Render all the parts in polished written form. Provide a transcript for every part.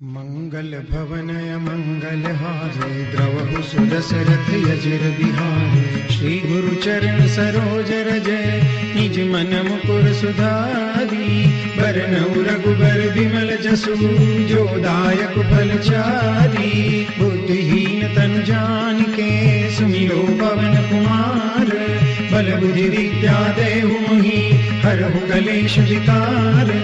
मंगल भवनय मंगल हारे द्रवहु सुदशरथ यजिर बिहारे। श्री गुरु चरण सरोज रजय निज मन मुकुर सुधारी। बरनउँ रघुबर बिमल जसु जो दायक फल चारी। बुद्धिहीन तनु जानिके सुमिरो पवन कुमार। बल बुद्धि विद्या देहु मोहि हरहु कलेश विकार।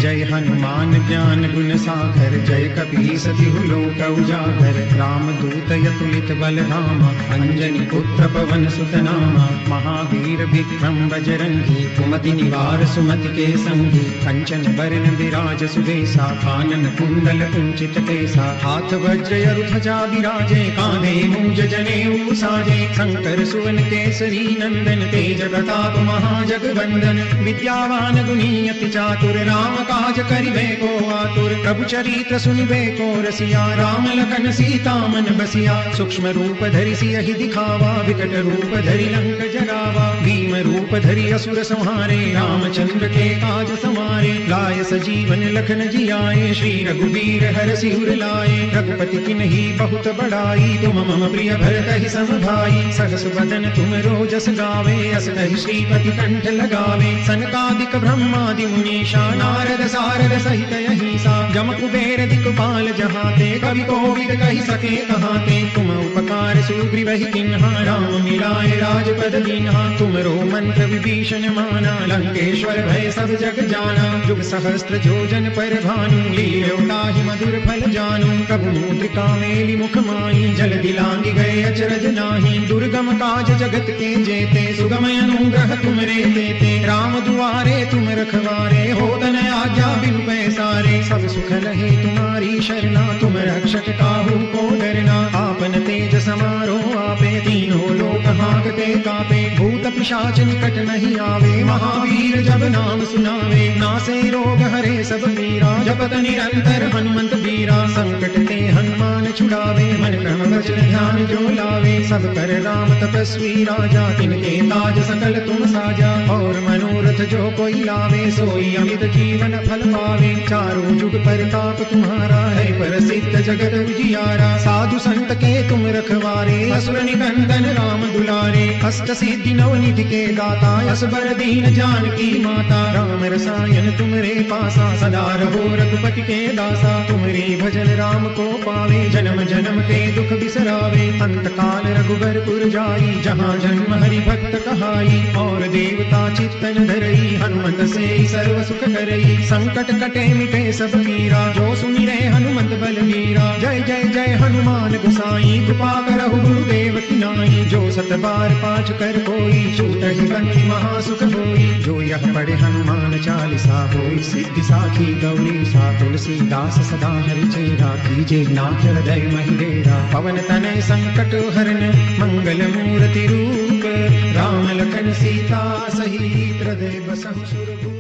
जय हनुमान ज्ञान गुण सागर जय कपीस तिहु लोक उजागर। रामदूत अतुलित बल धामा अंजनी पुत्र पवन सुत नामा। महावीर विक्रम बजरंगी कुमति निवार सुमति के संगी। कंचन बरन विराज सुबेसा कानन कुंडल कुंचित केसा। हाथ वज्र ध्वजा विराजे कांधे मूंज जनेऊ साजे। शंकर सुवन केसरी नंदन तेज प्रताप महाजगवंदन। विद्यावान गुणी अति चातुर राम काज करिबे को आतुर। प्रभु चरित्र सुनिबे को रसिया राम लखन सीता मन बसिया। सूक्ष्म रूप धरि सियहि दिखावा विकट रूप धरि लंक जरावा। भीम रूप धरि असुर संहारे रामचंद्र के काज समारे। लाय सजीवन लखन जियाए श्री रघुबीर हरषि उर लाए। रघुपति किन्ही बहुत बड़ाई तुम मम प्रिय भरत सम भाई। सहस बदन तुम रोजस गावे अस कहि श्रीपति कंठ लगावे। सनकादिक ब्रह्मादि मुनीषा नारद सारद सहित अहिसा। जम कुबेर दिक्पाल जहाते कवि कोविद कहि सके कहाते। तुम उपकार सुग्रीवहि किन्हा राम मिलाए राजपद दीन्हा। तुमरो मंत्र विभीषण माना लंकेश्वर भय सब जग जाना। जुग सहस्त्र जोजन पर भानु लील्यो ताहि मधुर फल जानू। प्रभु मुद्रिका मेलि मुख माहि जल दिलांगी गए अचरज नाही। दुर्गम काज जगत के जेते सुगम अनुग्रह तुमरे तेते। राम दुआरे तुम रखवारे होत न आज्ञा बिनु पैसारे। सब सुख लहे तुम्हारी शरणा तुम रक्षक काहू को डरना। आपन तेज समारो आपे तीनों लोक हांकते कापे। भूत पिशाच निकट नहीं आवे महावीर जब नाम सुनावे। नासे रोग हरे सब पीरा जपत निरंतर हनुमंत बीरा। संकट ते हनुमान छुड़ावे मन क्रम वचन ध्यान जो लावे। सब कर राम तपस्वी राजा तिनके ताज सकल तुम साजा। और मनोरथ जो कोई लावे सोई अमित जीवन फल पावे। चारों जुग परताप तुम्हारा है प्रसिद्ध जगत उजियारा। साधु संत के तुम रखवारे असुर निकंदन राम दुलारे। अष्ट सिद्धि नवनिधि के दाता असबर दीन जानकी माता। राम रसायन तुमरे पासा सदा रहो रघुपति के दासा। तुमरे भजन राम को पावे जन्म जन्म के दुख बिसरावे। अंत काल रघुबरपुर जाई जहाँ जन्म हरि भक्त कहाई। और देवता चित्तन धरई हनुमत से सर्व सुख करई। संकट कटे मिटे सब पीरा जो सुमिरे हनुमत बलवीरा। जय जय जय हनुमान गोसाई कृपा करहु गुरुदेव की नाई। जो सत बार पाठ कर कोई छूटहि बंदी महासुख होई। जो यह पढ़े हनुमान चालीसा होई सिद्धि साखी गौरी सा। तुलसीदास सदा हरि चेरा कीजे नाथ हृदय महि डेरा। पवन तनय संकट हरन मंगल मूर्ति रूप। राम लखन सीता सहित हृदय बसहु सुरभूप।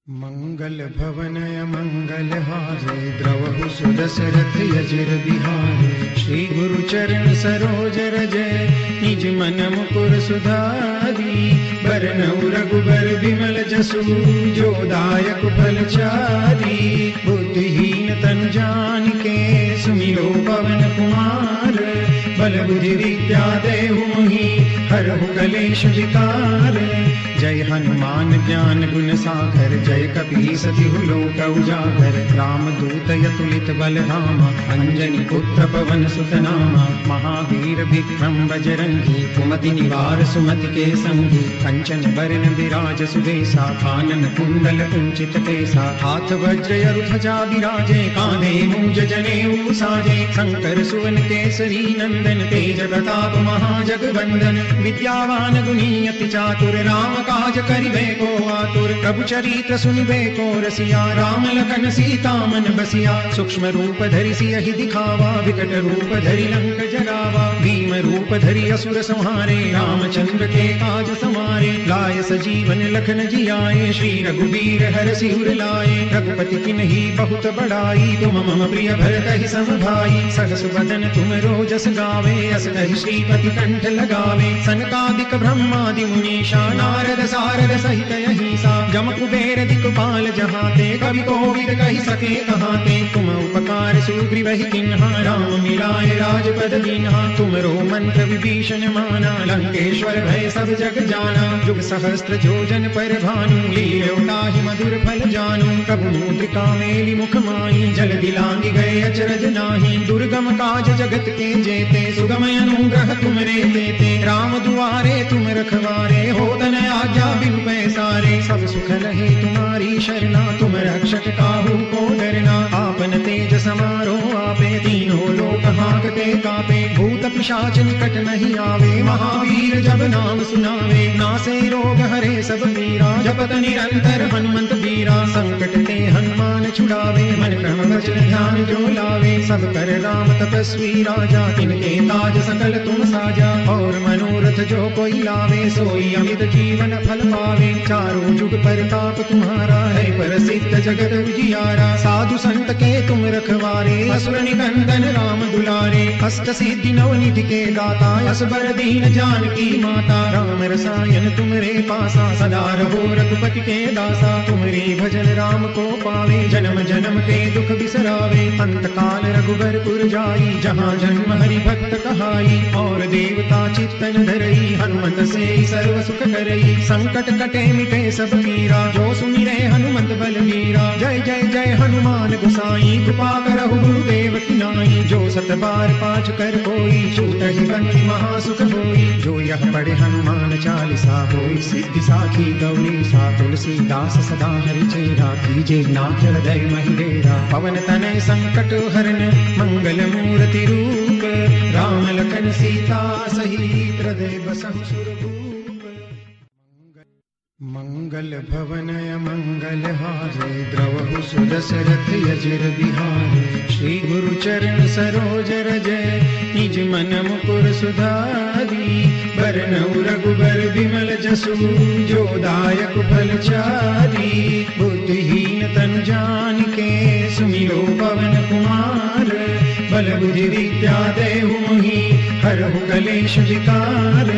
मंगल भवनय मंगल हारे द्रवहु सुदशरथ यजिर बिहारे। श्री गुरु चरण सरोज रजय निज मन मुकुर सुधारी। बरनउँ रघुबर बिमल जसु जो दायक फल चारी। बुद्धिहीन तनु जानिके सुमिरो पवन कुमार। बल बुद्धि विद्या देहु मोहि हरहु कलेश विकार। जय हनुमान ज्ञान गुण सागर जय कपीस तिहु लोक उजागर। रामदूत अतुलित बल धामा अंजनी पुत्र पवन सुत नामा। महावीर विक्रम बजरंगी कुमति निवार सुमति के संगी। कंचन बरन विराज सुबेसा कानन कुंडल कुंचित केसा। हाथ वज्र ध्वजा विराजे कांधे मूंज जनेऊ साजे। शंकर सुवन केसरी नंदन तेज प्रताप महाजगवंदन। विद्यावान गुणी अति चातुर राम काज करिबे को आतुर। प्रभु चरित्र सुनिबे को रसिया राम लखन सीता मन बसिया। सूक्ष्म रूप धरि सियहि दिखावा विकट रूप धरि लंक जरावा। भीम रूप धरि असुर संहारे रामचंद्र के काज समारे। लाय सजीवन लखन जियाए श्री रघुबीर हरषि उर लाए। रघुपति किन्ही बहुत बड़ाई तुम मम प्रिय भरत सम भाई। सहस बदन तुम रोजस गावे अस कहि श्रीपति कंठ लगावे। सनकादिक ब्रह्मादि मुनीषा नारद नारद सारद सहित यही सा जम कुबेर दिक्पाल जहाते कवि कोविद कही सके कहाते तुम उपकार सुग्रीव ही किन्हा राम मिलाए राजपद दीन्हा तुमरो मंत्र विभीषण माना लंकेश्वर भय सब जग जाना जुग सहस्त्र जोजन पर भानु लील्यो ताहि मधुर फल जानू प्रभु मुद्रिका मेली मुख माई जल दिलांगी गए अचरज नाही दुर्गम काज जगत के जेते सुगम अनुग्रह तुमरे देते राम दुआरे तुम रखवारे हो तन आज्ञा बिनु पैसारे सब सुख लहे तुम्हारी शरणा तुम रक्षक काहू को डरना आपन तेज समारो आपे तीनों लोक हांकते कापे भूत पिशाच निकट नहीं आवे महावीर जब नाम सुनावे नासे रोग हरे सब पीरा जपत निरंतर हनुमंत बीरा संकट ते हनुमान छुड़ावे मन क्रम वचन ध्यान जो लावे सब कर राम तपस्वी राजा तिनके ताज सकल तुम साजा और मनोरथ जो कोई लावे सोई अमित जीवन फल पावे चारों जुग परताप तुम्हारा है प्रसिद्ध जगत उजियारा साधु संत के तुम रखवारे असुर निकंदन राम दुलारे अष्ट सिद्धि नवनिधि के दाता असबर दीन जानकी माता राम रसायन तुमरे पासा सदा रहो रघुपति के दासा तुमरे भजन राम को पावे जन्म जन्म के दुख बिसरावे अंत काल रघुबरपुर जाई जहाँ जन्म हरि भक्त कहाई और देवता चित्तन धरई हनुमत से सर्व सुख करई संकट कटे मिटे सब पीरा जो सुमिरे हनुमंत बलवीरा जय जय जय हनुमान गोसाई कृपा करहु गुरुदेव की नाई जो सत बार पाठ कर कोई छूटहि बंदी महासुख होई जो यह पढ़े हनुमान चालीसा होई सिद्धि साखी गौरी सा तुलसीदास सदा हरि चेरा कीजे नाथ हृदय महिडेरा पवन तनय संकट हरन मंगल मूर्ति रूप राम लखन सीता सहित हृदय बसहु सुरभूप मंगल भवनय मंगल हारे द्रवहु सुदशरथ यजिर बिहारे श्री गुरु चरण सरोज रजय निज मन मुकुर सुधारी बरनउ रघुबर बिमल जसु जो दायक फल चारी बुद्धिहीन तनु जानिके सुमिरो पवन कुमार बल बुद्धि विद्या देहु मोहि हरहु कलेश विकार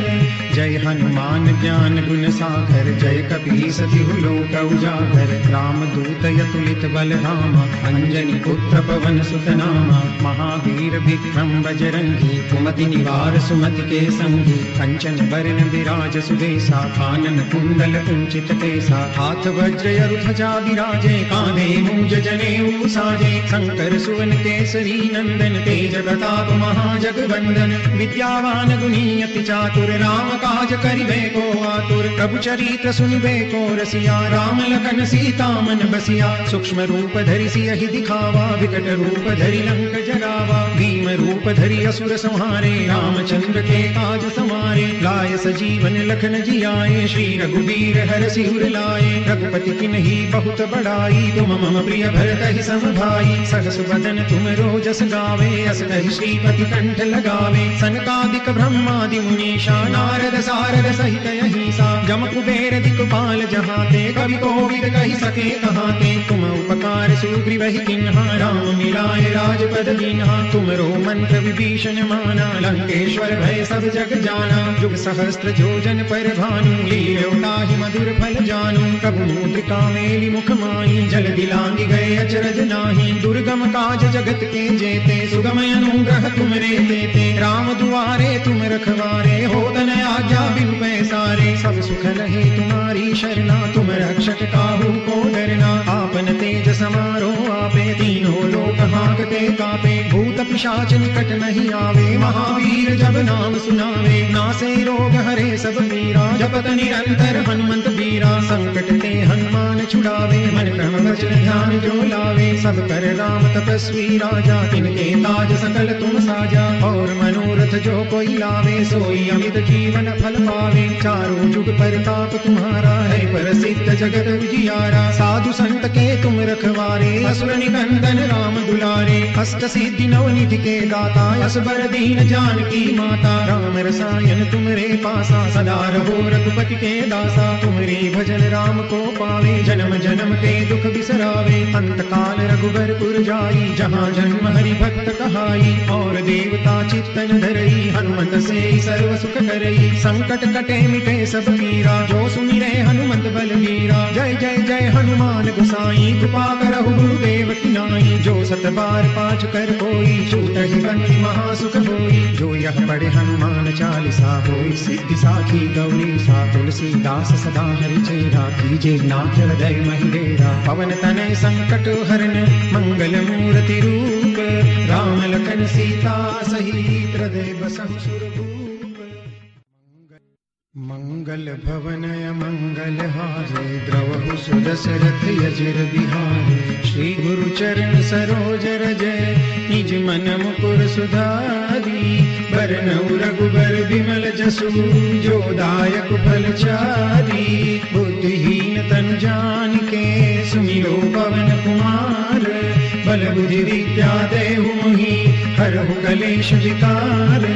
जय हनुमान ज्ञान गुण सागर जय कपीस तिहु लोक उजागर राम दूत यतुलित बल धामा अंजनी पुत्र पवन सुत नामा महावीर विक्रम बजरंगी कुमति निवार सुमति के संगी कंचन बरन विराज सुदेसा कानन कुंडल कुंचित केसा हाथ वज्र ध्वजा विराजे कांधे मूंज जनेऊ साजे शंकर सुवन केसरी नंदन तेज प्रताप महाजगवंदन विद्यावान गुणी अति चातुर राम काज करिबे को आतुर प्रभु चरित्र सुनिबे को रसिया राम लखन सीता मन बसिया सूक्ष्म रूप धरि सियहि दिखावा विकट रूप धरि लंक जरावा भीम रूप धरि असुर संहारे रामचंद्र के काज समारे लाय सजीवन लखन जियाए श्री रघुबीर हर सिर लाए रघुपति किन्ही बहुत बड़ाई तुम मम प्रिय भरत ही सम भाई सहस बदन तुम रोजस गावे अस कहि श्रीपति कंठ लगावे सनकादिक ब्रह्मादि मुनीषा नारद सारद सहित यही सा जम कुबेर दिक्पाल जहाते कवि कोविद कही सके कहाते तुम उपकार सुग्रीव ही किन्हा राम मिलाए राजपद दीन्हा तुमरो मंत्र विभीषण माना लंकेश्वर भय सब जग जाना जुग सहस्त्र जोजन पर भानु लील्यो ताहि मधुर फल जानू प्रभु मुद्रिका मेली मुख माई जल दिलांगी गए अचरज नाही दुर्गम काज जगत के जेते सुगम अनुग्रह तुमरे देते राम दुआरे तुम रखवारे हो तन आज्ञा बिनु पैसारे सब सुख लहे तुम्हारी शरणा तुम रक्षक काहू को डरना आपन तेज समारो आपे तीनों लोक हांकते कापे भूत पिशाच निकट नहीं आवे महावीर जब नाम सुनावे नासे रोग हरे सब पीरा जपत निरंतर हनुमंत बीरा संकट ते हनुमान छुड़ावे मन क्रम वचन ध्यान जो लावे सब कर राम तपस्वी राजा तिनके ताज सकल तुम साजा और मनोरथ जो कोई लावे सोई अमित जीवन फल पावे चारों जुग परताप तुम्हारा है प्रसिद्ध जगत उजियारा साधु संत के तुम रखवारे असुर निकंदन राम दुलारे अष्ट सिद्धि नवनिधि के दाता असबर दीन जानकी माता राम रसायन तुमरे पासा सदा रहो रघुपति के दासा तुमरे भजन राम को पावे जन्म जन्म के दुख बिसरावे अंत काल रघुबरपुर जाई जाई, जहाँ जन्म हरि भक्त कहाई। और देवता चित्तन धरई, हनुमत से सर्व सुख करई। संकट कटे मिटे सब पीरा, जो सुमिरे हनुमत बलबीरा। जय जय जय हनुमान गोसाई, कृपा करहु गुरुदेव की नाई। जो सत बार पाठ कर कोई, छूटहि बंदी महासुख होई। जो यह पढ़े हनुमान चालीसा, होई सिद्धि साखी गौरी सा। तुलसीदास सदा हरि चेरा, कीजे नाथ हृदय महि डेरा। पवन तनय संकट हरन, मंगल मूर्ति रूप। राम लखन सीता सहित हृदय बसहु सुरभूप। मंगल भवनय मंगल हारे, द्रवहु सुदशरथ यजिर बिहारे। श्री गुरु चरण सरोज रज, निज मन मुकुर सुधारी। बरनउँ रघुबर बिमल जसु, जो दायक फल चारी। बुद्धिहीन तनु जानिके, सुमिरो पवन कुमार। बल बुद्धि विद्या देहु मोहि, हरहु कलेश विकार।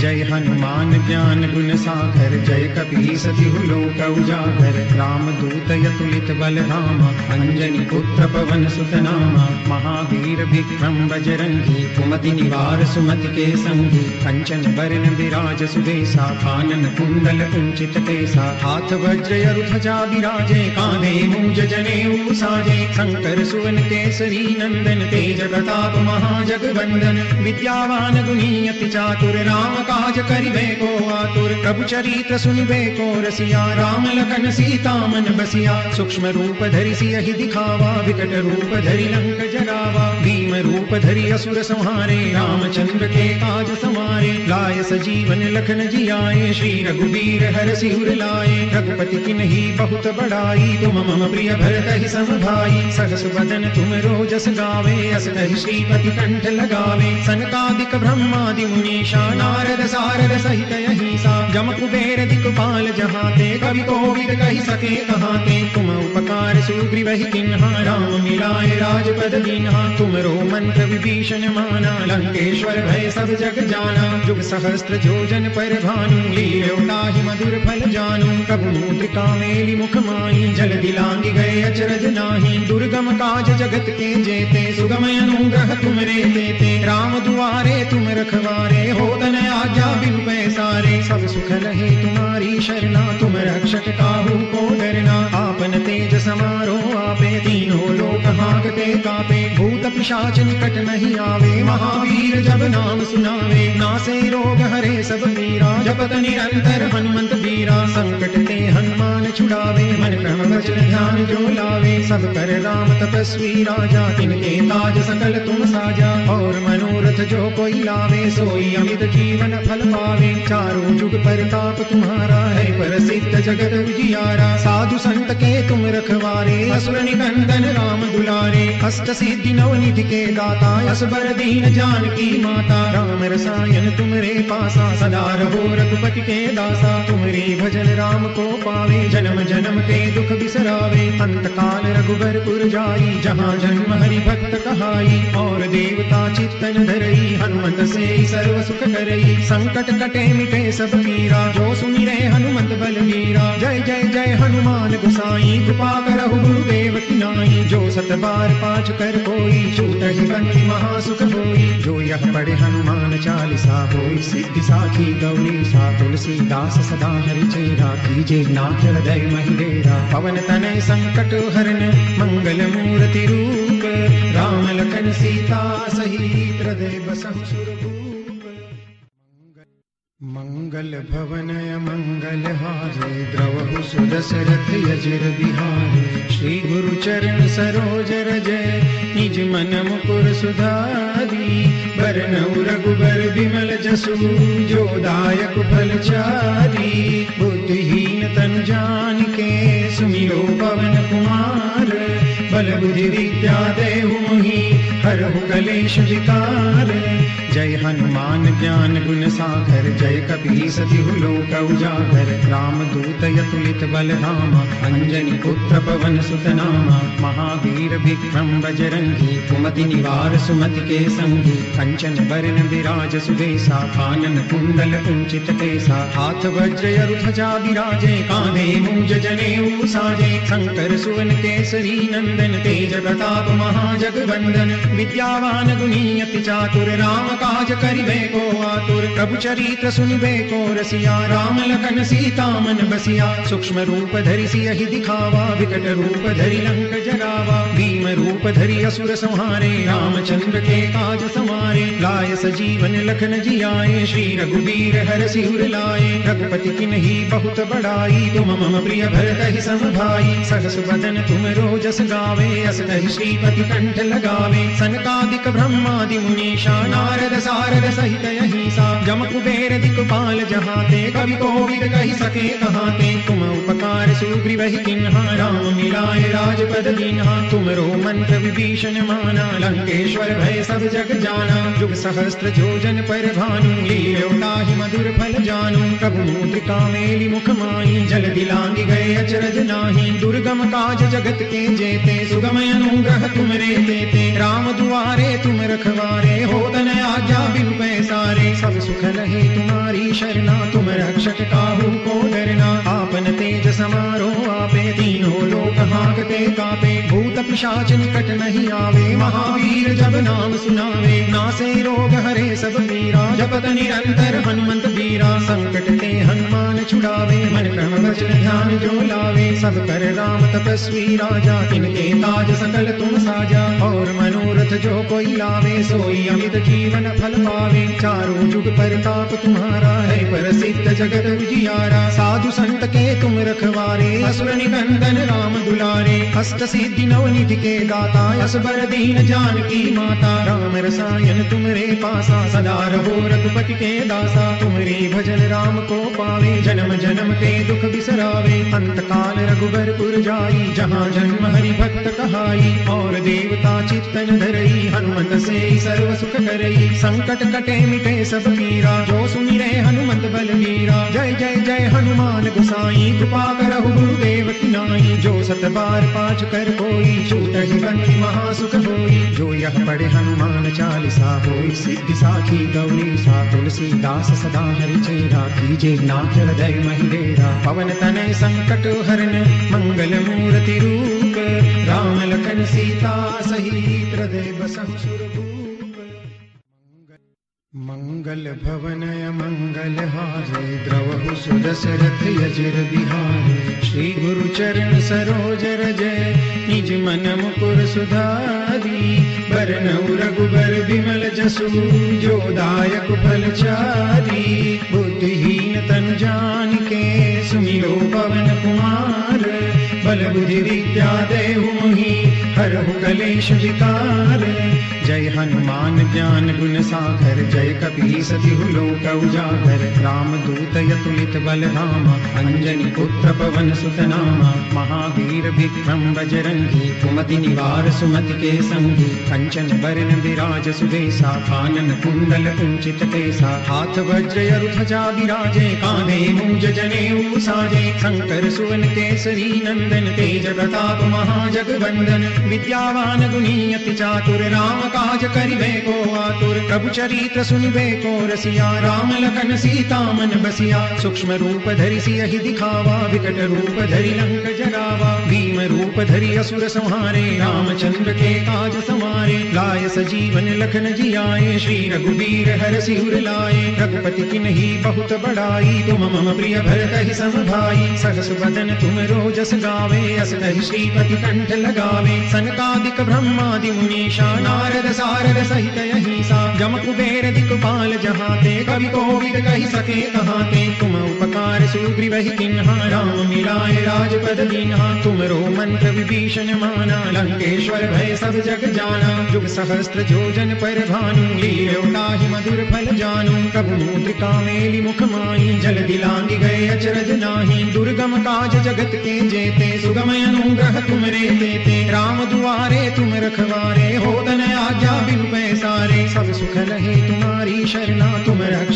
जय हनुमान ज्ञान गुण सागर, जय कपीस तिहु लोक उजागर। रामदूत अतुलित बल धामा, अंजनी पुत्र पवन सुत नामा। महावीर विक्रम बजरंगी, कुमति निवार सुमति के संगी। कंचन बरन विराज सुबेसा, कानन कुंडल कुंचित केसा। हाथ वज्र अरु ध्वजा विराजे, कांधे मूंज जनेऊ साजे। शंकर सुवन केसरी नंदन, तेज प्रताप महाजगवंदन। विद्यावान गुणी अति चातुर, राम काज करिबे को आतुर। प्रभु चरित्र सुनिबे को रसिया, राम लखन सीता मन बसिया। सूक्ष्म रूप धरि सियहि दिखावा, विकट रूप धरि लंक जरावा। भीम रूप धरि असुर संहारे, रामचंद्र के काज समारे। लाय सजीवन लखन जियाए, श्री रघुबीर हरषि उर लाए। रघुपति किन्हि बहुत बड़ाई, तुम मम प्रिय भरतहि सम भाई। सहस बदन तुम रोजस गावे, अस कहि श्रीपति कंठ लगावे। सनकादिक ब्रह्मादि मुनीषा, नारद सारद सहित अहिसा। जम कुबेर दिक्पाल जहाते, कवि कोविद कहि सके कहाते। तुम उपकार सुग्रीवहि किन्हा, राम मिलाए राजपद दीन्हा। तुमरो मंत्र विभीषण माना, लंकेश्वर भय सब जग जाना। जुग सहस्त्र जोजन पर भानु, लील्यो ताहि मधुर फल जानु। प्रभु मुद्रिका मेलि मुख माहि, जल दिलांगी गए अचरज नाही। दुर्गम काज जगत के जेते, सुगम अनुग्रह तुमरे तेते। राम दुआरे तुम रखवारे, होत न आज्ञा बिनु पैसारे। सब सुख लहे तुम्हारी शरणा, तुम रक्षक काहू को डरना। आपन तेज समारो आपे, तीनों लोक हांकते कापे। भूत पिशाच निकट नहीं आवे, महावीर जब नाम सुनावे। नासे रोग हरे सब पीरा, जपत निरंतर हनुमंत बीरा। संकट ते हनुमान छुड़ावे, मन क्रम वचन ध्यान जो लावे। सब कर राम तपस्वी राजा, तिनके काज सकल तुम साजा। और मनोरथ जो कोई लावे, सोई अमित जीवन फल पावे। चारों जुग परताप तुम्हारा है, प्रसिद्ध जगत उजियारा। साधु संत के तुम रखवारे, असुर निकंदन राम दुलारे। अष्ट सिद्धि नवनिधि के दाता, असबर दीन जानकी माता। राम रसायन तुमरे पासा, सदा रहो रघुपति के दासा। तुमरे भजन राम को पावे, जन्म जन्म के दुख बिसरावे। अंत काल रघुबरपुर जाई, जहाँ जन्म हरि भक्त कहाई। और देवता चित्तन धरई, हनुमत से सर्व सुख करई। संकट कटे मिटे सब पीरा, जो सुमिरे हनुमत बलबीरा। जय जय जय हनुमान गोसाई, कृपा करहु गुरुदेव की नाई। जो सत बार पाठ कर कोई, छूटहि बंदी महासुख होई। जो यह पढ़े हनुमान चालीसा, होई सिद्धि साखी गौरी सा। तुलसीदास सदा हरि चेरा, कीजे नाथ हृदय महि डेरा। पवन तनय संकट हरन, मंगल मूर्ति रूप। राम लखन सीता सहित हृदय बसहु सुरभूप। मंगल भवनय मंगल हारे, द्रवहु सुदशरथ यजिर बिहारे। श्री गुरु चरण सरोज रज, निज मन मुकुर सुधारी। बरनउँ रघुबर बिमल जसु, जो दायक फल चारी। बुद्धिहीन तनु जानिके, सुमिरो पवन कुमार। बल बुद्धि विद्या देहु मोहि, हरहु कलेश विकार। जय हनुमान ज्ञान गुण सागर, जय कपीस तिहु लोक उजागर। रामदूत अतुलित बल धामा, अंजनी पुत्र पवन सुत नामा। महावीर विक्रम बजरंगी, कुमति निवार सुमति के संगी। कंचन बरन विराज सुबेसा, कानन कुंडल कुंचित केसा। हाथ वज्र ध्वजा विराजे, कांधे मूंज जनेऊ साजे। शंकर सुवन केसरी नंदन, तेज प्रताप महाजगवंदन। विद्यावान गुणी अति चातुर, राम काज करिबे को आतुर। प्रभु चरित्र सुनिबे को रसिया, राम लखन सीता मन बसिया। सूक्ष्म रूप धरि सियहि दिखावा, विकट रूप धरि लंक जरावा। भीम रूप धरि असुर संहारे, रामचंद्र के काज समारे। लाय सजीवन लखन जियाए, श्री रघुबीर हरषि उर लाए। रघुपति किन्ही बहुत बड़ाई, तुम मम प्रिय भरतहि सम भाई। सहस बदन तुम रोजस गावे, अस कहि श्रीपति कंठ लगावे। सनकादिक ब्रह्मादि मुनीषा, नारद सारद सहित अहिसा। जम कुबेर दिक्पाल जहाते, कवि कोविद कहि सके कहाते। तुम उपकार सुग्रीवहि किन्हा, राम मिलाए राजपद दीन्हा। तुमरो मंत्र विभीषण माना, लंकेश्वर भय सब जग जाना। जुग सहस्त्र जोजन पर भानु, लील्यो ताहि मधुर फल जानू। प्रभु मुद्रिका मेलि मुख माहि, जल दिलांगी गए अचरज नाही। दुर्गम काज जगत के जेते, सुगम अनुग्रह तुमरे तेते। राम दुआरे तुम रखवारे, होत न आज्ञा बिनु पैसारे। सब सुख लहे तुम्हारी शरणा, तुम रक्षक काहू को डरना। आपन तेज समारो आपे, तीनों लोक हांकते कापे। भूत पिशाच निकट नहीं आवे, महावीर जब नाम सुनावे। नासे रोग हरे सब पीरा, जपत निरंतर हनुमंत बीरा। संकट ते हनुमान छुड़ावे, मन क्रम वचन ध्यान जो लावे। सब कर राम तपस्वी राजा, तिनके काज सकल तुम साजा। और मनोरथ जो कोई लावे, सोई अमित जीवन फल पावे। चारों जुग परताप तुम्हारा है, प्रसिद्ध जगत उजियारा। साधु संत के तुम रखवारे, असुर निकंदन राम दुलारे। अष्ट सिद्धि नवनिधि के दाता, असबर दीन जानकी माता। राम रसायन तुमरे पासा, सदा रहो रघुपति के दासा। तुमरे भजन राम को पावे, जन्म जन्म के दुख बिसरावे। अंत काल रघुबरपुर जाई, जहाँ जन्म हरि भक्त कहाई। और देवता चित्तन धरई, हनुमत से सर्व सुख करई। संकट कटे मिटे सब पीरा, जो सुमिरे हनुमत बलवीरा। जय जय जय हनुमान गोसाई, कृपा करहु गुरुदेव की नाई। जो सत बार पाठ कर कोई, छूटहि बंदी महासुख होई। जो यह पढ़े हनुमान चालीसा, होई सिद्धि साखी गौरी सा। तुलसीदास सदा हरि चेरा, कीजे नाथ हृदय महि डेरा। पवन तनय संकट हरन, मंगल मूर्ति रूप। राम लखन सीता सहित, हृदय बसहु सुरभूप। मंगल भवन मंगल हारे, द्रवहु सुदशरथ यजिर बिहारे। श्री गुरु चरण सरोज रज, निज मन मुकुर सुधारी। बरनउँ रघुबर विमल जसु, जो दायक फल चारी। बुद्धिहीन तनु जानिके, सुमिरो पवन कुमार। बल बुद्धि विद्या देहु मोहि, हरहु कलेश विकार। जय हनुमान ज्ञान गुण सागर, जय कपीस तिहु लोक उजागर। रामदूत अतुलित बल धामा, अंजनी पुत्र पवन सुत नामा। महावीर विक्रम बजरंगी, कुमति निवार सुमति के संगी। कंचन बरन विराज सुबेसा, कानन कुंडल कुंचित केसा। हाथ वज्र ध्वजा विराजे, कांधे मूंज जनेऊ साजे। शंकर सुवन केसरी नंदन, तेज प्रताप महाजगवंदन। विद्यावान गुणी अति चातुर, राम काज करिबे को आतुर। प्रभु चरित्र सुनिबे को रसिया, राम लखन सीता मन बसिया। सूक्ष्म रूप धरि सियहि दिखावा, विकट रूप धरि लंक जरावा। भीम रूप धरि असुर संहारे, रामचंद्र के काज समारे। लाय सजीवन लखन जियाए, श्री रघुबीर हरषि उर लाए। रघुपति किन्ही बहुत बड़ाई, तुम मम प्रिय भरतहि सम भाई। सहस बदन तुम रोजस गावे, अस कहि श्रीपति कंठ लगावे। सनकादिक ब्रह्मादि मुनीषा, नारद सारद सहित अहिसा। जम कुबेर दिक्पाल जहाते, कवि कोविद कहि सके कहाते। तुम उपकार सुग्रीवहि किन्हा, राम मिलाए राजपद दीन्हा। तुमरो मंत्र विभीषण माना, लंकेश्वर भय सब जग जाना। जुग सहस्त्र जोजन पर भानु, लील्यो ताहि मधुर फल जानू। प्रभु मुद्रिका मेलि मुख माहि, जल दिलांगी गए अचरज नाही। दुर्गम काज जगत के जेते, सुगम अनुग्रह तुमरे तेते। राम दुआरे तुम रखवारे, होत न आज्ञा बिनु पैसारे। सब सुख लहे तुम्हारी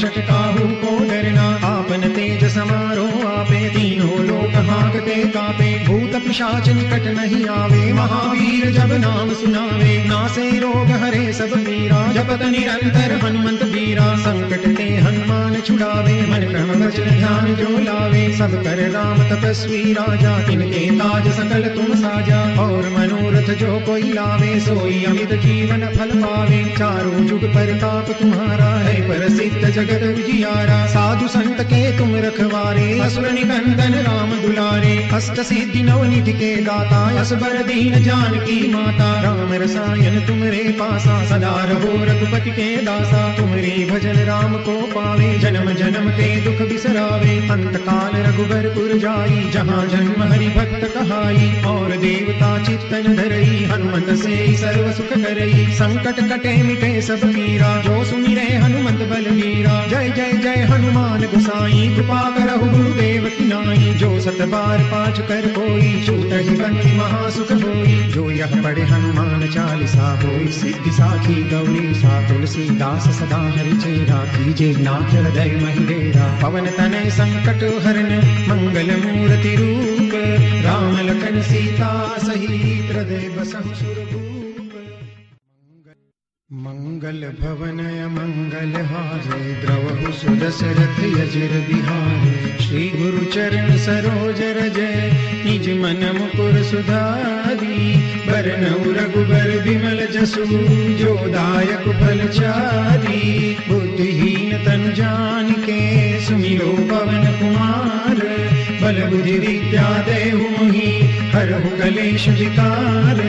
रक्षक काहू को डरना। आपन तेज समारो आपे तीनों लोक हांकते कापे। भूत पिशाच निकट नहीं आवे महावीर जब नाम सुनावे। नासे रोग हरे सब पीरा जपत निरंतर हनुमंत बीरा। संकट ते हनुमान छुड़ावे मन क्रम वचन ध्यान जो लावे। सब कर राम तपस्वी राजा तिनके ताज सकल तुम साजा। और मनोरथ जो कोई लावे सोई अमित जीवन फल पावे। चारों जुग परताप तुम्हारा है प्रसिद्ध जगत उजियारा। साधु संत के तुम रखवारे असुर निकंदन राम दुलारे। अष्ट सिद्धि नवनिधि के दाता असबर दीन जानकी माता। राम रसायन तुमरे पासा सदा रहो रघुपति के दासा। तुमरे भजन राम को पावे जन्म जन्म के दुख बिसरावे। अंत काल रघुबरपुर जाई जहाँ जन्म हरि भक्त कहाई। और देवता चित्तन धरई हनुमंत से सर्व सुख करई। संकट कटे मिटे सब पीरा जो सुमिरे हनुमंत बलवीरा। जय जय जय हनुमान गोसाई कृपा करहु गुरुदेव की नाई। जो सत बार पाठ कर कोई छूटहि बंदी महासुख होई। जो यह पढ़े हनुमान चालीसा होई सिद्धि साखी गौरी सा। तुलसीदास सदा हरि चेरा कीजे नाथ हृदय महिडेरा। पवन तनय संकट हरन मंगल मूर्ति रूप। राम लखन सीता सहित हृदय बसहु सुरभूप। मंगल भवनय मंगल हारे द्रवहु सुदशरथ यजिर बिहारे। श्री गुरु चरण सरोज रजय निज मन मुकुर सुधारी। बरनउँ रघुबर बिमल जसु जो दायक फल चारी। बुद्धिहीन तनु जानिके सुमिरो पवन कुमार। बल बुद्धि विद्या देहु मोहि हरहु कलेश विकार।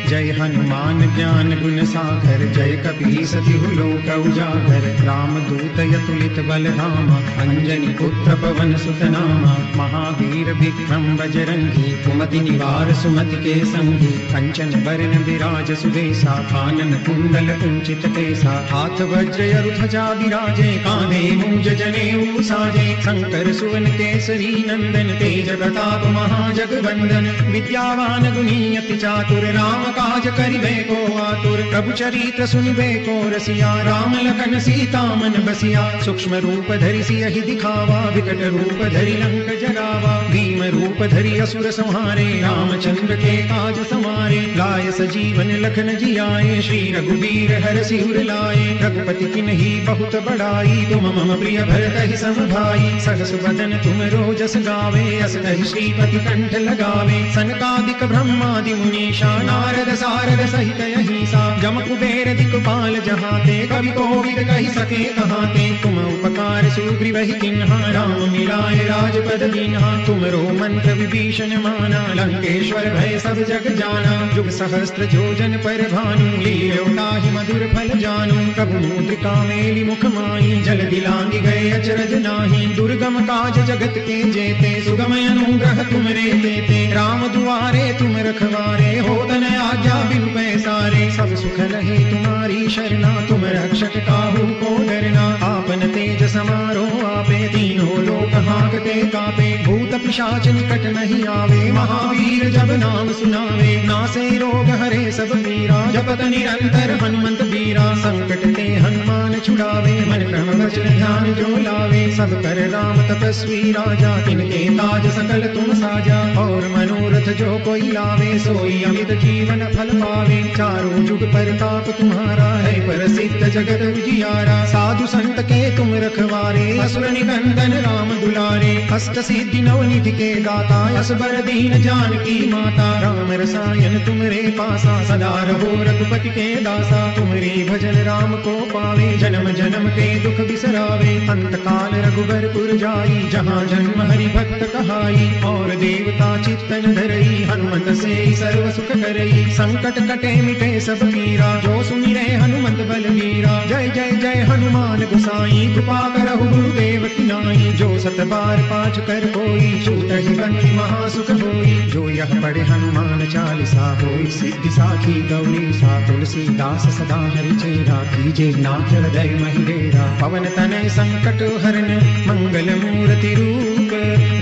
जय हनुमान ज्ञान गुण सागर जय कपीस तिहु लोक उजागर। राम दूत अतुलित बल धामा अंजनी पुत्र पवन सुत नामा। महावीर विक्रम बजरंगी कुमति निवार सुमति के संगी। कंचन बरन विराज सुबेसा कानन कुंडल कुंचित केसा। हाथ वज्र ध्वजा विराजे कांधे मूंज जनेऊ साजे। शंकर सुवन केसरी नंदन तेज प्रताप महाजगवंदन। विद्यावान गुणी अति चातुर राम काज करिबे को आतुर। प्रभु चरित्र सुनिबे को रसिया राम लखन सीता मन बसिया। सूक्ष्म रूप धरि सियहि दिखावा विकट रूप धरि लंक जरावा। भीम रूप धरि असुर संहारे रामचंद्र के काज समारे। लाय सजीवन लखन जियाए श्री रघुवीर हरषि उर लाए। रघुपति किन्ही बहुत बड़ाई तुम मम प्रिय भरतहि सम भाई। सहस बदन तुम रोजस गावे अस कहि श्रीपति कंठ लगावे। सनकादिक ब्रह्मादि मुनीषा नारद सारद सहित अहिसा। जम कुबेर दिक्पाल जहाते कवि कोविद कहि सके कहाते। तुम उपकार सुग्रीवहि किन्हा राम मिलाए राजपद दीन्हा। तुमरो मंत्र विभीषण माना लंकेश्वर भय सब जग जाना। जुग सहस्त्र जोजन पर भानु लील्यो ताहि मधुर फल जानु। प्रभु मुद्रिका मेलि मुख माहि जल दिलांगी गए अचरज नाही। दुर्गम काज जगत के जेते सुगम अनुग्रह तुमरे तेते। राम दुआरे तुम रखवारे होत न आज्ञा बिनु पैसारे। सब सुख लहे तुम्हारी शरणा तुम रक्षक काहू को डरना। आपन तेज समारो आपे तीनों लोक हांकते कापे। भूत पिशाच निकट नहीं आवे महावीर जब नाम सुनावे। नासे रोग हरे सब पीरा जपत निरंतर हनुमंत बीरा। संकट ते हनुमान छुड़ावे मन क्रम वचन ध्यान जो लावे। सब कर राम तपस्वी राजा तिनके ताज सकल तुम साजा। और मनोरथ जो कोई लावे सोई अमित जीवन फल पावे। चारों जुग परताप तुम्हारा है प्रसिद्ध जगत उजियारा। साधु संत के तुम रखवारे असुर निकंदन राम दुलारे। अष्ट सिद्धि नवनिधि के दाता असबर दीन जानकी माता। राम रसायन तुमरे पासा सदा रहो रघुपति के दासा। तुमरे भजन राम को पावे जन्म जन्म के दुख बिसरावे। अंत काल रघुबरपुर जाई जहाँ जन्म हरि भक्त कहाई। और देवता चित्तन धरई हनुमंत से सर्व सुख करई। संकट कटे मिटे सब पीरा जो सुमिरे हनुमंत बलवीरा। जय जय जय हनुमान गोसाई कृपा करहु गुरुदेव की नाई। जो सत बार पाठ कर कोई छूटहि बंदी महासुख होई। जो यह पढ़े हनुमान चालीसा होई सिद्धि साखी गौरी सा। तुलसीदास सदा हरि चेरा कीजे नाथ हृदय महिडेरा। पवन तनय संकट हरन मंगल मूर्ति रूप।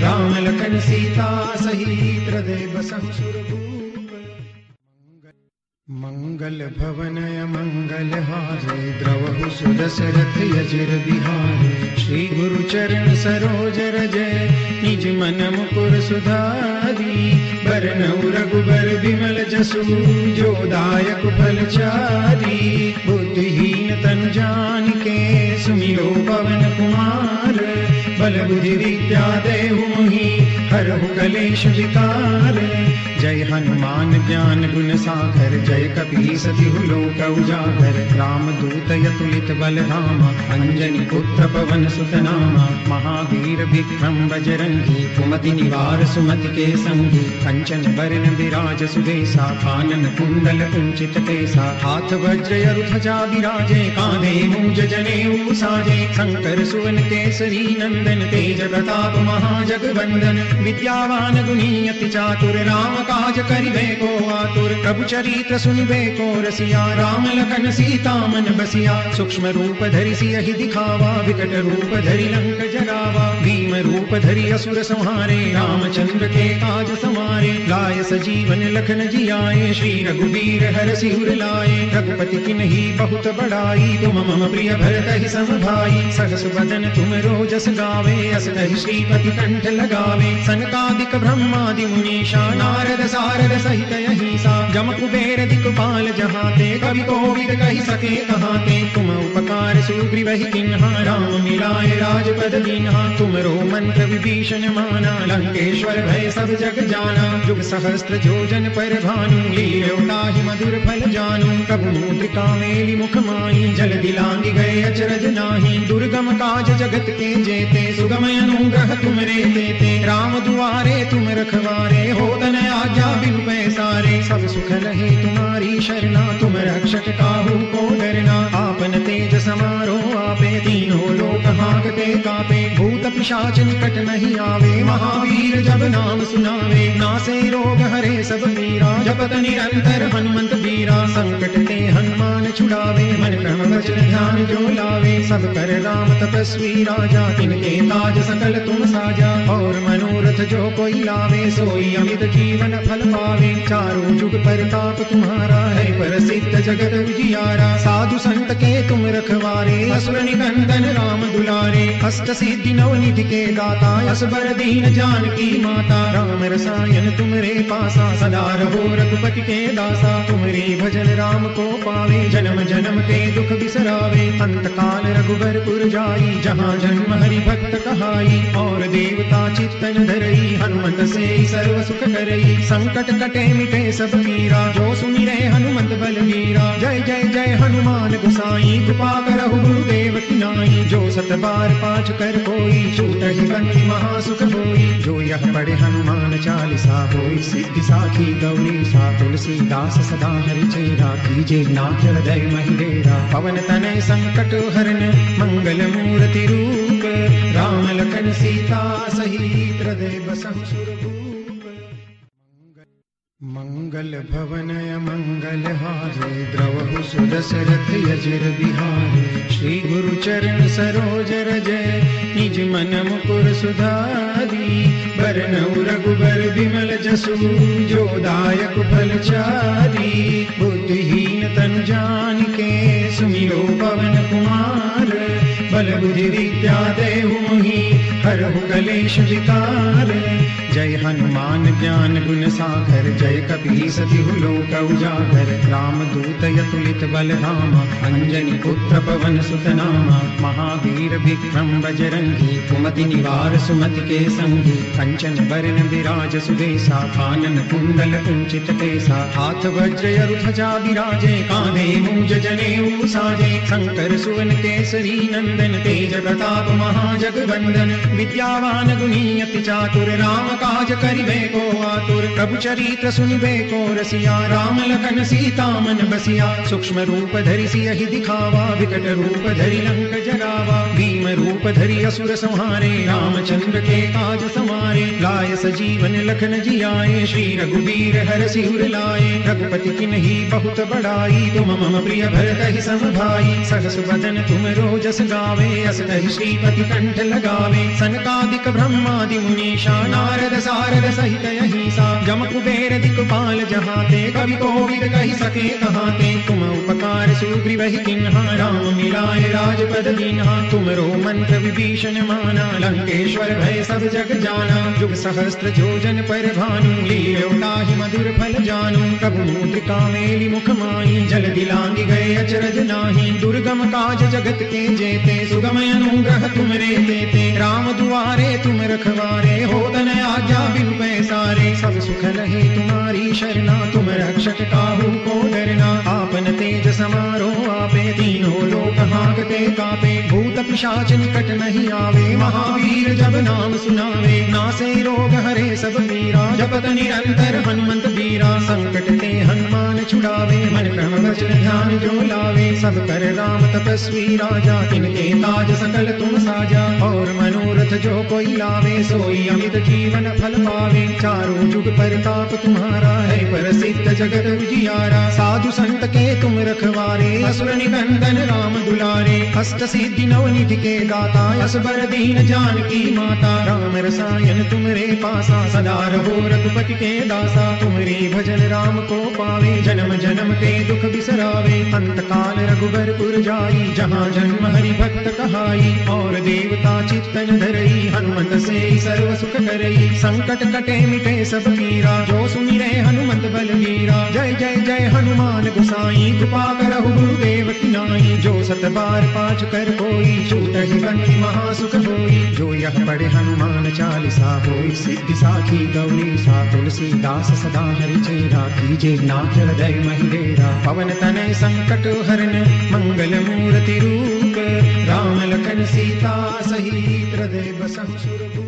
राम लखन सीता सहित हृदय बसहु सुरभूप। मंगल भवनय मंगल हारे द्रवहु सुदशरथ यजिर बिहारे। श्री गुरु चरण सरोज रजय निज मन मुकुर सुधारी। बरनउँ रघुबर बिमल जसु जो दायक फल चारी। बुद्धिहीन तनु जानिके सुमिरो पवन कुमार। बल बुद्धि विद्या देहु मोहि हरहु कलेश विकार। जय हनुमान ज्ञान गुण सागर जय कपीस तिहु लोक उजागर। रामदूत अतुलित बल धामा अंजनी पुत्र पवन सुत नामा। महावीर विक्रम बजरंगी कुमति निवार सुमति के संगी। कंचन बरन विराज सुबेसा कानन कुंडल कुंचित केसा। हाथ वज्र ध्वजा विराजे कांधे मूंज जनेऊ साजे। शंकर सुवन केसरी नंदन तेज प्रताप महाजगवंदन। विद्यावान गुणी अति चातुर राम काज करिबे को आतुर। प्रभु चरित्र सुनिबे को रसिया राम लखन सीता मन बसिया। सूक्ष्म रूप धरि सियहि दिखावा विकट रूप धरि लंक जरावा। भीम रूप धरि असुर संहारे रामचंद्र के काज समारे। लाय सजीवन लखन जियाए श्री रघुवीर हरषि उर लाए। रघुपति किन्ही बहुत बड़ाई तुम मम प्रिय भरत सम भाई। सहस बदन तुम रोजस गावे अस कहि श्रीपति कंठ लगावे। सनकादिक ब्रह्मादि मुनीषा नारद सारद सहित अहिसा। जम कुबेर दिक्पाल जहाते कवि कोविद कहि सके कहाते। तुम उपकार सुग्रीवहि किन्हा राम मिलाए राजपद दीन्हा। तुमरो मंत्र विभीषण माना लंकेश्वर भय सब जग जाना। जुग सहस्त्र जोजन पर भानु लील्यो ताहि मधुर फल जानू। प्रभु मुद्रिका मेलि मुख माहि जल दिलांगी गए अचरज नाही। दुर्गम काज जगत के जेते सुगम अनुग्रह तुमरे तेते। राम दुआरे तुम रखवारे होत न आज्ञा बिनु पैसारे। सब सुख लहे तुम्हारी शरणा तुम रक्षक काहू को डरना। आपन तेज समारो आपे तीनों लोक हांकते कापे। भूत पिशाच निकट नहीं आवे महावीर जब नाम सुनावे। नासे रोग हरे सब पीरा जपत निरंतर हनुमंत बीरा। संकट ते हनुमान छुड़ावे मन क्रम वचन ध्यान जो लावे। सब कर राम तपस्वी राजा तिनके काज सकल तुम साजा। और मनोरथ जो कोई लावे सोई अमित जीवन फल पावे। चारों जुग परताप तुम्हारा है प्रसिद्ध जगत उजियारा। साधु संत के तुम रखवारे असुर निकंदन राम दुलारे। अष्ट सिद्धि नव निधि के दाता असबर दीन जानकी माता। राम रसायन तुमरे पासा सदा रहो रघुपति के दासा। तुमरे भजन राम को पावे जन्म जन्म के दुख बिसरावे। अंत काल रघुबरपुर जाई जहाँ जन्म हरि भक्त कहाई। और देवता चित्तन धरई हनुमत से सर्व सुख करई। संकट कटे मिटे सब पीरा जो सुमिरे हनुमत बलवीरा। जय जय जय हनुमान गोसाई कृपा करहु गुरुदेव की नाई। जो सत बार पाठ कर कोई छूटहि बंदी महासुख होई। जो यह पढ़े हनुमान चालीसा होई सिद्धि साखी गौरीसा। तुलसीदास सदा हरि चेरा कीजे नाथ हृदय महि डेरा। पवन तनय संकट हरन मंगल मूर्ति रूप। राम लखन सीता सहित हृदय बसहु सुरभूप। मंगल भवनय मंगल हारे द्रवहु सुदशरथ यजिर बिहारे। श्री गुरु चरण सरोज रजय निज मन मुकुर सुधारी। बरनउँ रघुबर बिमल जसु जो दायक फल चारी। बुद्धिहीन तनु जानिके सुमिरो पवन कुमार। बल बुद्धि विद्या देहु मोहि हरहु कलेश विकार। जय हनुमान ज्ञान गुण सागर जय कपीस तिहु लोक उजागर। रामदूत अतुलित बल धामा अंजनी पुत्र पवन सुत नामा। महावीर विक्रम बजरंगी कुमति निवार सुमति के संगी। कंचन बरन विराज सुबेसा कानन कुंडल कुंचित केसा। हाथ वज्र ध्वजा विराजे कांधे मूंज जनेऊ साजे। शंकर सुवन केसरी नंदन तेज प्रताप महाजगवंदन। विद्यावान गुणी अति चातुर राम काज करिबे को आतुर। प्रभु चरित्र सुनिबे को रसिया राम लखन सीता मन बसिया। सूक्ष्म रूप धरि सियहि दिखावा विकट रूप धरि लंक जरावा। भीम रूप धरि असुर संहारे रामचंद्र के काज समारे। लाय सजीवन लखन जियाए श्री रघुवीर हरषि उर लाए। रघुपति किन्ही बहुत बड़ाई तुम मम प्रिय भरत सम भाई। सहस बदन तुम रोजस गावे, अस कहि श्रीपति कंठ लगावे। सनकादिक ब्रह्मादि मुनीषा, नारद सारद सहित अहिसा, जम कुबेर दिक्पाल जहाते, कवि कोविद कहि सके कहाते। तुम उपकार सुग्रीव ही किन्हा, राम मिलाए राजपद दीन्हा। तुमरो मंत्र विभीषण माना, लंकेश्वर भय सब जग जाना। जुग सहस्त्र जोजन पर भानु, लील्यो ताहि मधुर फल जानू। प्रभु मुद्रिका मेली मुख माही, जल दिलांगी गए अचरज नाही। दुर्गम काज जगत के जेते, सुगम अनुग्रह तुमरे तेते। राम दुआरे तुम रखवारे, होत न आज्ञा बिनु पैसारे। सब सुख लहे तुम्हारी शरणा, तुम रक्षक काहू को डरना। आपन तेज समारो आपे, तीनों लोक हांकते कापे। भूत पिशाच निकट नहीं आवे, महावीर जब नाम सुनावे। नासे रोग हरे सब पीरा, जपत निरंतर हनुमंत बीरा। संकट ते हनुमान छुड़ावे, मन क्रम वचन ध्यान जो लावे। सब कर राम तपस्वी राजा, तिनके काज सकल तुम साजा। और मनोरथ जो कोई लावे, सोई अमित जीवन फल पावे। चारों जुग परताप तुम्हारा है, प्रसिद्ध जगत उजियारा। साधु संत के तुम रखवारे, असुर निकंदन राम दुलारे। अष्ट सिद्धि नवनिधि के दाता, असबर दीन जानकी माता। राम रसायन तुमरे पासा, सदा रहो रघुपति के दासा। तुमरे भजन राम को पावे, जन्म जन्म के दुख बिसरावे। अंत काल रघुबरपुर जाई, जहाँ जन्म हरि भक्त कहाई। और देवता चित्तन धरई, हनुमत से सर्व सुख करई। संकट कटे मिटे सब पीरा, जो सुमिरे हनुमंत बलवीरा। जय जय जय हनुमान गोसाई, कृपा करहु गुरुदेव की नाई। जो सत बार पाठ कर कोई, छूटहि बंदी महासुख होई। जो यह पढ़े हनुमान चालीसा, होई सिद्धि साखी गौरी सा। तुलसीदास सदा हरि चेरा, कीजे नाथ हृदय महि डेरा। पवन तनय संकट हरन, मंगल मूर्ति रूप। राम लखन सीता सहित हृदय बसहु सुरभूप।